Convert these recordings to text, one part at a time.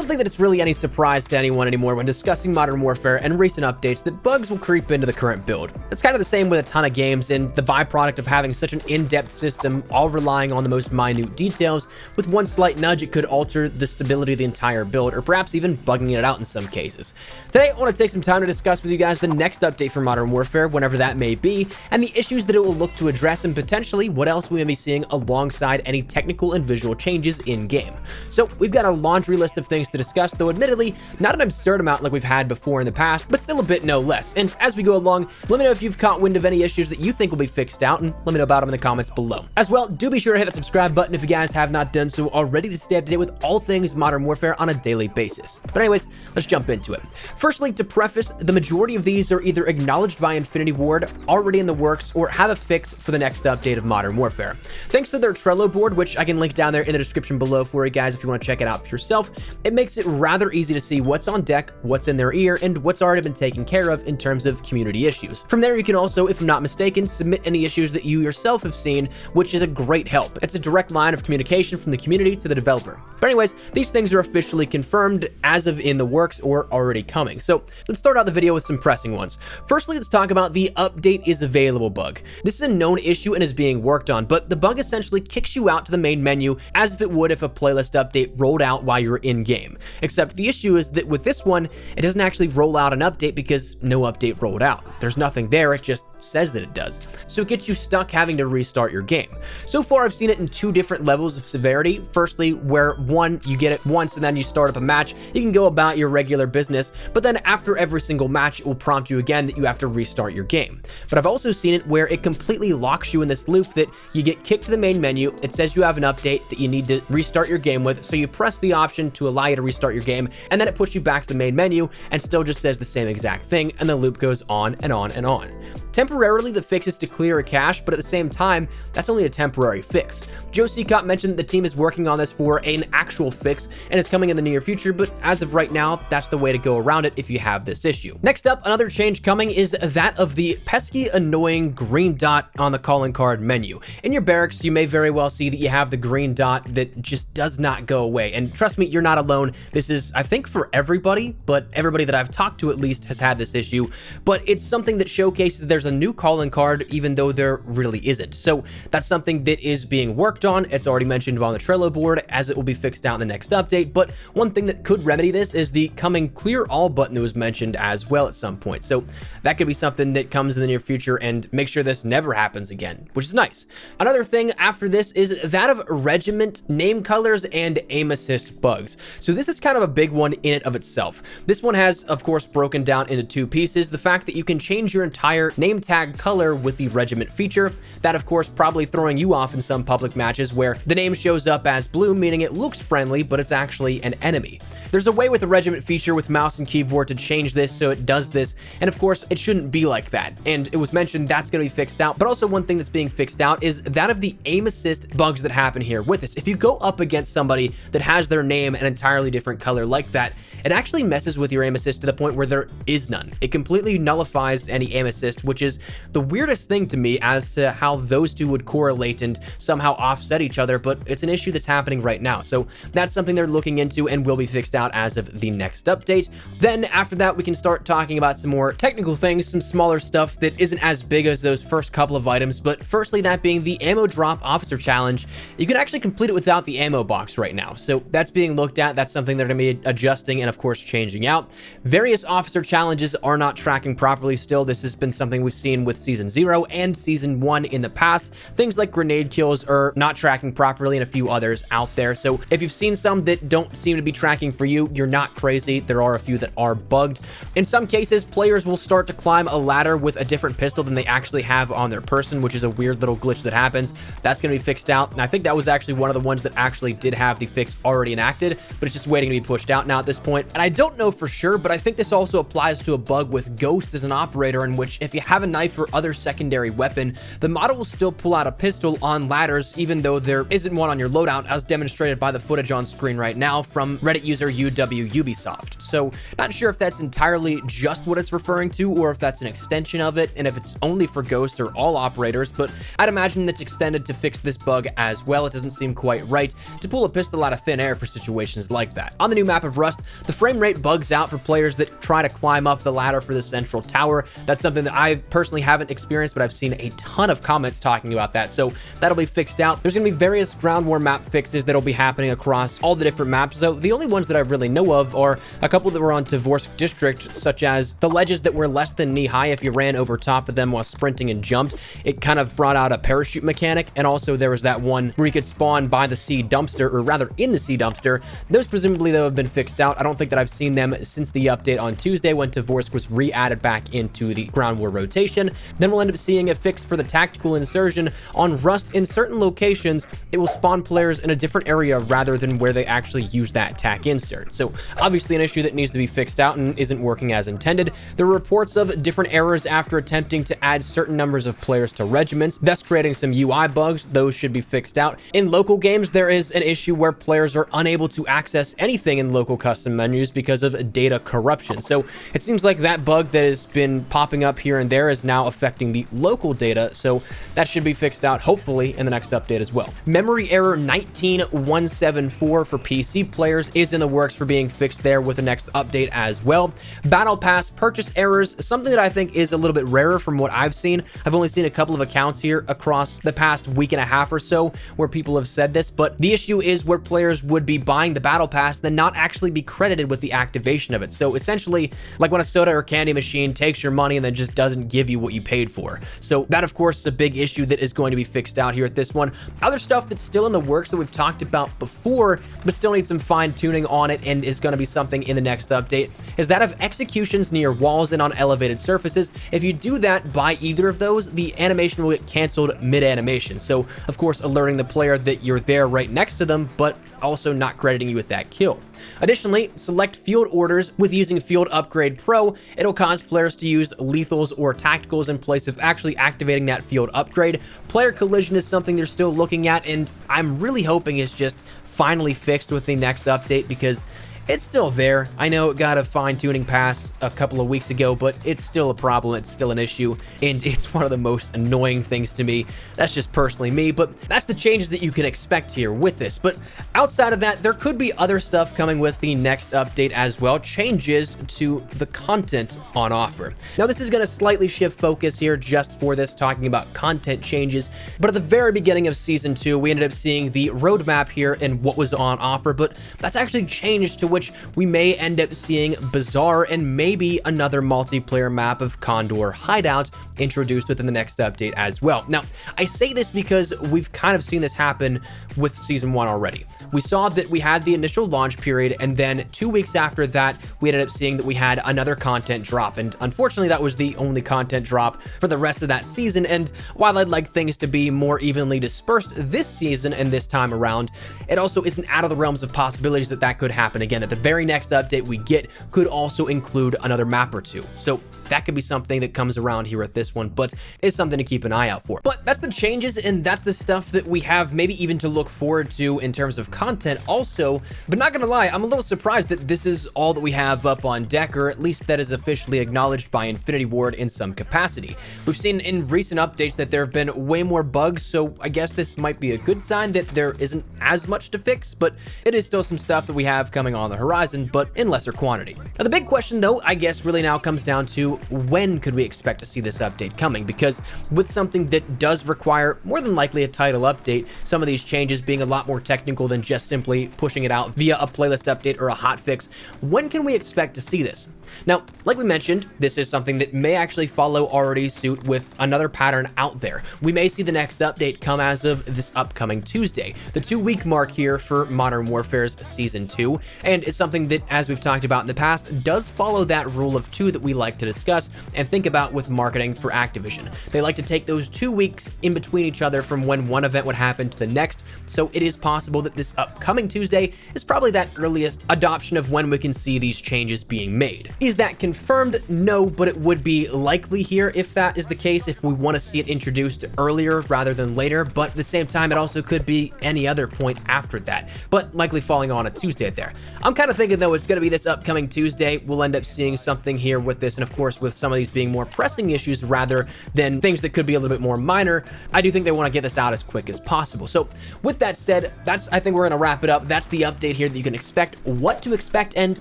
don't think that it's really any surprise to anyone anymore when discussing Modern Warfare and recent updates that bugs will creep into the current build. It's kind of the same with a ton of games, and the byproduct of having such an in-depth system, all relying on the most minute details. With one slight nudge, it could alter the stability of the entire build, or perhaps even bugging it out in some cases. Today, I want to take some time to discuss with you guys the next update for Modern Warfare, whenever that may be, and the issues that it will look to address, and potentially what else we may be seeing alongside any technical and visual changes in-game. So we've got a laundry list of things to discuss, though admittedly not an absurd amount like we've had before in the past, but still a bit no less. And as we go along, let me know if you've caught wind of any issues that you think will be fixed out, and let me know about them in the comments below. As well, do be sure to hit that subscribe button if you guys have not done so already to stay up to date with all things Modern Warfare on a daily basis. But anyways, let's jump into it. Firstly, to preface, the majority of these are either acknowledged by Infinity Ward, already in the works, or have a fix for the next update of Modern Warfare. Thanks to their Trello board, which I can link down there in the description below for you guys if you want to check it out for yourself, it makes it rather easy to see what's on deck, what's in their ear, and what's already been taken care of in terms of community issues. From there, you can also, if I'm not mistaken, submit any issues that you yourself have seen, which is a great help. It's a direct line of communication from the community to the developer. But anyways, these things are officially confirmed as of in the works or already coming. So let's start out the video with some pressing ones. Firstly, let's talk about the update is available bug. This is a known issue and is being worked on, but the bug essentially kicks you out to the main menu as if it would if a playlist update rolled out while you're in game. Except the issue is that with this one, it doesn't actually roll out an update because no update rolled out. There's nothing there, it just says that it does. So it gets you stuck having to restart your game. So far, I've seen it in two different levels of severity. Firstly, where one, you get it once and then you start up a match, you can go about your regular business, but then after every single match, it will prompt you again that you have to restart your game. But I've also seen it where it completely locks you in this loop that you get kicked to the main menu, it says you have an update that you need to restart your game with, so you press the option to allow you to restart your game, and then it puts you back to the main menu and still just says the same exact thing, and the loop goes on and on and on. Temporarily, the fix is to clear a cache, but at the same time, that's only a temporary fix. Joe Seacott mentioned that the team is working on this for an actual fix and is coming in the near future, but as of right now, that's the way to go around it if you have this issue. Next up, another change coming is that of the pesky, annoying green dot on the calling card menu. In your barracks, you may very well see that you have the green dot that just does not go away, and trust me, you're not alone. This is, I think, for everybody, but everybody that I've talked to at least has had this issue, but it's something that showcases there's a new calling card even though there really isn't. So that's something that is being worked on. It's already mentioned on the Trello board as it will be fixed out in the next update, but one thing that could remedy this is the coming clear all button that was mentioned as well at some point. So that could be something that comes in the near future and make sure this never happens again, which is nice. Another thing after this is that of regiment name colors and aim assist bugs. So this is kind of a big one in and of itself. This one has, of course, broken down into two pieces. The fact that you can change your entire name tag color with the regiment feature. That, of course, probably throwing you off in some public matches where the name shows up as blue, meaning it looks friendly, but it's actually an enemy. There's a way with the regiment feature with mouse and keyboard to change this so it does this, and of course, it shouldn't be like that. And it was mentioned that's going to be fixed out, but also one thing that's being fixed out is that of the aim assist bugs that happen here with this. If you go up against somebody that has their name an entirely different color like that, it actually messes with your aim assist to the point where there is none. It completely nullifies any aim assist, which is the weirdest thing to me as to how those two would correlate and somehow offset each other, but it's an issue that's happening right now. So that's something they're looking into and will be fixed out as of the next update. Then after that, we can start talking about some more technical things, some smaller stuff that isn't as big as those first couple of items, but firstly, that being the ammo drop officer challenge. You can actually complete it without the ammo box right now. So that's being looked at. That's something they're going to be adjusting and of course changing out. Various officer challenges are not tracking properly still. This has been something we've seen with Season 0 and Season 1 in the past. Things like grenade kills are not tracking properly and a few others out there. So if you've seen some that don't seem to be tracking for you, you're not crazy. There are a few that are bugged. In some cases, players will start to climb a ladder with a different pistol than they actually have on their person, which is a weird little glitch that happens. That's going to be fixed out. And I think that was actually one of the ones that actually did have the fix already enacted, but it's just waiting to be pushed out now at this point. And I don't know for sure, but I think this also applies to a bug with Ghost as an operator, in which if you have a knife or other secondary weapon, the model will still pull out a pistol on ladders, even though there isn't one on your loadout, as demonstrated by the footage on screen right now from Reddit user Ubisoft. So not sure if that's entirely just what it's referring to, or if that's an extension of it, and if it's only for Ghost or all operators, but I'd imagine it's extended to fix this bug as well. It doesn't seem quite right to pull a pistol out of thin air for situations like like that. On the new map of Rust, the frame rate bugs out for players that try to climb up the ladder for the central tower. That's something that I personally haven't experienced, but I've seen a ton of comments talking about that, so that'll be fixed out. There's going to be various ground war map fixes that'll be happening across all the different maps, so the only ones that I really know of are a couple that were on Tovorsk District, such as the ledges that were less than knee-high. If you ran over top of them while sprinting and jumped, it kind of brought out a parachute mechanic, and also there was that one where you could spawn by the sea dumpster, or rather in the sea dumpster. Those presumably though have been fixed out. I don't think that I've seen them since the update on Tuesday when Tovorsk was re-added back into the ground war rotation. Then we'll end up seeing a fix for the tactical insertion on Rust. In certain locations, it will spawn players in a different area rather than where they actually use that tac insert. So obviously an issue that needs to be fixed out and isn't working as intended. There were reports of different errors after attempting to add certain numbers of players to regiments, thus creating some UI bugs. Those should be fixed out. In local games, there is an issue where players are unable to access anything in local custom menus because of data corruption. So it seems like that bug that has been popping up here and there is now affecting the local data, so that should be fixed out hopefully in the next update as well. Memory error 19174 for PC players is in the works for being fixed there with the next update as well. Battle Pass purchase errors, something that I think is a little bit rarer from what I've seen. I've only seen a couple of accounts here across the past week and a half or so where people have said this, but the issue is where players would be buying the Battle Pass then not actually be credited with the activation of it. So essentially, like when a soda or candy machine takes your money and then just doesn't give you what you paid for. So that, of course, is a big issue that is going to be fixed out here at this one. Other stuff that's still in the works that we've talked about before, but still needs some fine tuning on it and is going to be something in the next update, is that of executions near walls and on elevated surfaces. If you do that by either of those, the animation will get canceled mid-animation. So, of course, alerting the player that you're there right next to them, but also not crediting you with that kill. Additionally, select field orders with using Field Upgrade Pro. It'll cause players to use lethals or tacticals in place of actually activating that field upgrade. Player collision is something they're still looking at, and I'm really hoping it's just finally fixed with the next update because it's still there. I know it got a fine-tuning pass a couple of weeks ago, but it's still a problem. It's still an issue, and it's one of the most annoying things to me. That's just personally me, but that's the changes that you can expect here with this. But outside of that, there could be other stuff coming with the next update as well. Changes to the content on offer. Now, this is going to slightly shift focus here just for this, talking about content changes. But at the very beginning of Season 2, we ended up seeing the roadmap here and what was on offer, but that's actually changed to which we may end up seeing Bazaar and maybe another multiplayer map of Condor Hideout introduced within the next update as well. Now, I say this because we've kind of seen this happen with Season 1 already. We saw that we had the initial launch period, and then 2 weeks after that, we ended up seeing that we had another content drop, and unfortunately, that was the only content drop for the rest of that season. And while I'd like things to be more evenly dispersed this season and this time around, it also isn't out of the realms of possibilities that that could happen again, that the very next update we get could also include another map or two. So that could be something that comes around here at this one, but is something to keep an eye out for. But that's the changes, and that's the stuff that we have maybe even to look forward to in terms of content also. But not gonna lie, I'm a little surprised that this is all that we have up on deck, or at least that is officially acknowledged by Infinity Ward in some capacity. We've seen in recent updates that there have been way more bugs, so I guess this might be a good sign that there isn't as much to fix, but it is still some stuff that we have coming on the horizon, but in lesser quantity. Now, the big question though, I guess really now comes down to when could we expect to see this update coming? Because with something that does require more than likely a title update, some of these changes being a lot more technical than just simply pushing it out via a playlist update or a hotfix, when can we expect to see this? Now, like we mentioned, this is something that may actually follow already suit with another pattern out there. We may see the next update come as of this upcoming Tuesday, the 2-week mark here for Modern Warfare's Season 2, and it's something that, as we've talked about in the past, does follow that rule of 2 that we like to discuss and think about with marketing for Activision. They like to take those 2 weeks in between each other from when one event would happen to the next, so it is possible that this upcoming Tuesday is probably that earliest adoption of when we can see these changes being made. Is that confirmed? No, but it would be likely here if that is the case, if we want to see it introduced earlier rather than later, but at the same time, it also could be any other point after that, but likely falling on a Tuesday there. I'm kind of thinking though it's going to be this upcoming Tuesday. We'll end up seeing something here with this, and of course, with some of these being more pressing issues rather than things that could be a little bit more minor, I do think they want to get this out as quick as possible. So with that said, I think we're going to wrap it up. That's the update here that you can expect, what to expect, and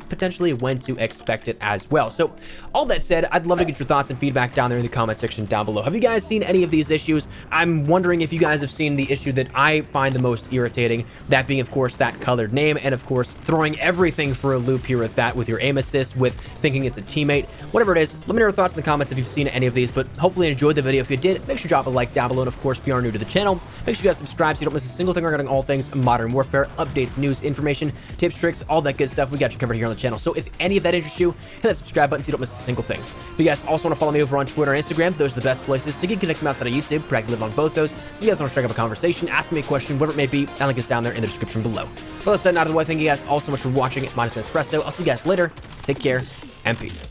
potentially when to expect it as well. So all that said, I'd love to get your thoughts and feedback down there in the comment section down below. Have you guys seen any of these issues? I'm wondering if you guys have seen the issue that I find the most irritating, that being, of course, that colored name, and of course, throwing everything for a loop here with that, with your aim assist, with thinking it's a teammate, whatever it is. Let me know your thoughts in the comments if you've seen any of these, but hopefully you enjoyed the video. If you did, make sure to drop a like down below, and of course, if you are new to the channel, make sure you guys subscribe so you don't miss a single thing regarding all things Modern Warfare, updates, news, information, tips, tricks, all that good stuff. We got you covered here on the channel. So if any of that interests you, hit that subscribe button so you don't miss a single thing. If you guys also want to follow me over on Twitter and Instagram, those are the best places to get connected outside of YouTube. Practically live on both those. So if you guys want to strike up a conversation, ask me a question, whatever it may be, that link is down there in the description below. But let's set out of the way. Thank you guys all so much for watching. Minus Espresso. I'll see you guys later. Take care and peace.